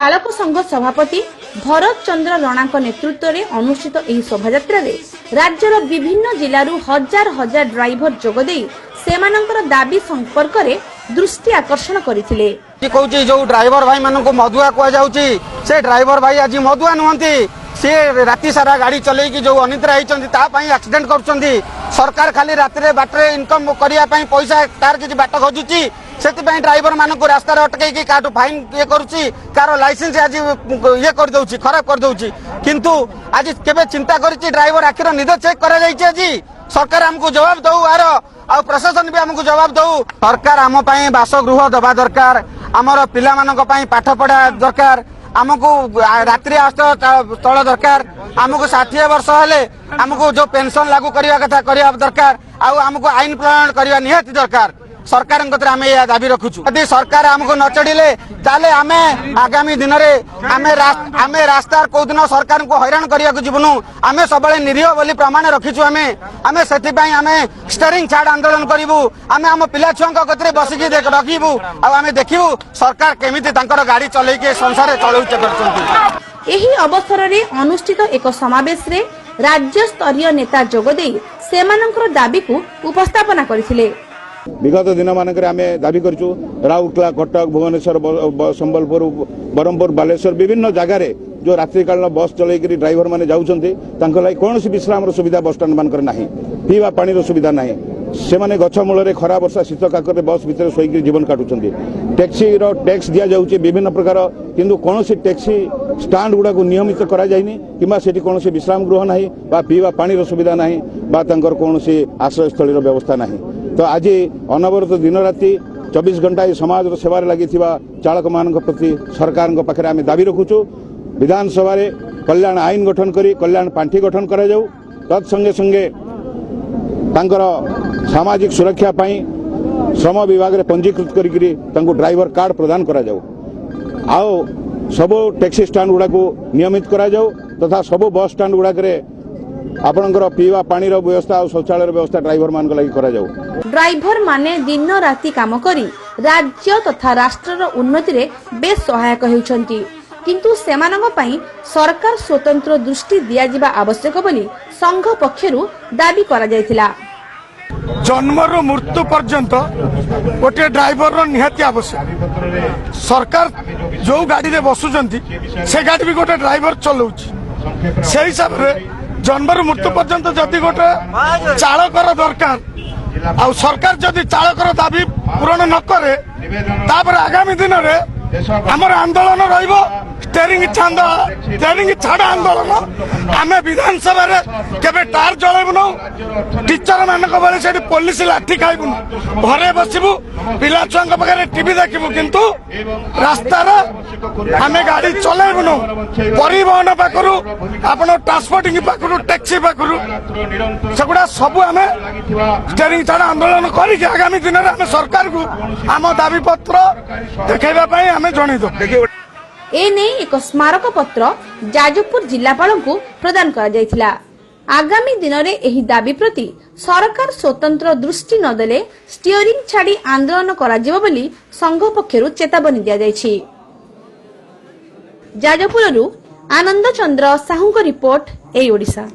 चालक संघ सभापति भरत चंद्र रणा नेतृत्व में अनुष्ठित यह शोभायात्रा राज्यर विभिन्न जिलूर हजार हजार ड्राइवर जोगदे सेमानंकर दाबी संपर्क में दृष्टि आकर्षण करथिले। जो ड्राइवर भाई मान को मधुआ कहुची से ड्राइवर भाई आज मधुआ नुहति सी राति सारा गाड़ी चलैकी जो अनिद्रा होती एक्सीडेंट कर सरकार खाली राति बाटर इनकम करने पैसा तार किसी बाट खोजुची से ड्राइवर मान को रास्तार अटकई काटू फाइन ये करुच्ची कार लाइसेंस आज ये करदे खराब करदे किंतु आज केबे चिंता करिछि ड्राइवर आखिर निद चेक करा जाइछि आज सरकार हमको जवाब दऊ आर आ प्रशासन भी हमको जवाब दऊ। सरकार आम पई बासगृह दबा दरकार आमर पिला मानक पई पाठ पढ़ा दरकार आमको रात्रि स्थल दरकार आमको 60 वर्ष हेले आमको जो पेंशन लागू करने कथा करने दरकार आमको आईन प्रणयन करने निहाती दरकार सरकार आम यह दाबी रखुचु। यदि सरकार आमको न चढ़िले ताले आमे आगामी दिन में आमे रास्तार को दिन सरकार को हैरान करने को जीवनु आमे सबले निरीह बोली प्रमाण रखिचु आमे सेथिपाई आमे स्टीयरिंग छाड़ आंदोलन करिवु आमे आम पिला छुआ कतरे बसिकी रखिबु आमे देखिबु सरकार केमिति तांकर गाड़ी चलैके संसार चलौचे करछन्ती। एही अवसर रे अनुष्ठित एक समावेश रे राज्य स्तरीय नेता जोगदे सेमानंकर दाबी को उपस्थापना करथिले। विगत दिन मानक आम दाबी करूँ राउरकेला कटक भुवनेश्वर संबलपुर ब्रह्मपुर बालेश्वर विभिन्न जगार जो रात्रिकाल बस चलैकरी ड्राइवर मैंने जाऊँगी कौन विश्राम सुविधा बस स्टाण्ड मानक ना पीवा पानी सुविधा ना से माने गछ मूल खरा वर्षा शीत काकर बस भितर शोक जीवन काटुंट टैक्सी टैक्स दि जाऊँगी विभिन्न प्रकार किंतु कौन टैक्सी स्टाण्ड गुड़ा को नियमित करा जायनि किंबा सेठी कौन विश्राम गृह ना बा पीवा पानी सुविधा ना बा तांकर कौन आश्रयस्थल व्यवस्था ना तो आज अनवरत दिन राति 24 घंटा समाज सेवार लगी चालक मान प्रति सरकार पाखे आम दाबी रखुचु विधानसभा कल्याण आईन गठन करी कल्याण पांठी गठन करा जाऊ तत्संगे संगे तांकर सामाजिक सुरक्षा पाई श्रम विभाग रे पंजीकृत करी ड्राइवर कार्ड प्रदान करा जाऊ आओ सबो टैक्सी स्टाण्ड गुड़ा को नियमित करा जाऊ तथा सबो बस स्टाण्ड गुड़ा आपणकर पीवा पानी व्यवस्था और शौचालय व्यवस्था ड्राइवर मान लगी करा जाऊ। ड्राइवर माने दिन राति काम करी राज्य तथा राष्ट्रर उन्नति रे बेस सहायक हेउछंती किंतु सेमानंग पई सरकार स्वतंत्र दृष्टि दिया जिबा आवश्यक बोली संघ पक्षरु दाबी करा जायतिला। जन्मर मृत्यु पर्यंत गोटे ड्राइवर निहाती आवश्यक सरकार जो गाड़ी रे बसुचंती से गाड़ी भी गोटे ड्राइवर चलाउची से हिसाब रे जन्मर मृत्यु पर्यंत जदि गोटे चालकर दरकार आ सरकार जदि चालकर दाबी पूरण न करे तापर आगामी दिन में आमर आंदोलन रहिबो स्टीयरिंग छाड़ आंदोलन आम विधानसभा केबे टार जलैबुन टीचर मानक बेले से पुलिस लाठी खाइबुन घरे बसबू पिला छुआ पाखे टीवी देखबू किंतु रास्तार आम गाड़ी चलैबुन परिवहन पाखु आपण ट्रांसपोर्टिंग पाखु टैक्सी पाखु सेगुड़ा सब आम स्टीयरिंग छाड़ आंदोलन करके आगामी दिन में आम सरकार को आम दाबी पत्र देखा आम जनईद एने एक स्मारक पत्र जाजपुर जिलापाल को प्रदान करा जायतिला। आगामी दिन में एही दाबी प्रति सरकार स्वतंत्र दृष्टि नदेले स्टीयरिंग छाड़ी आंदोलन करा जिवो बोली संघ पक्षरु चेतावनी दिया जायछि। जाजपुररु आनंद चंद्र साहू को रिपोर्ट ए ओडिशा।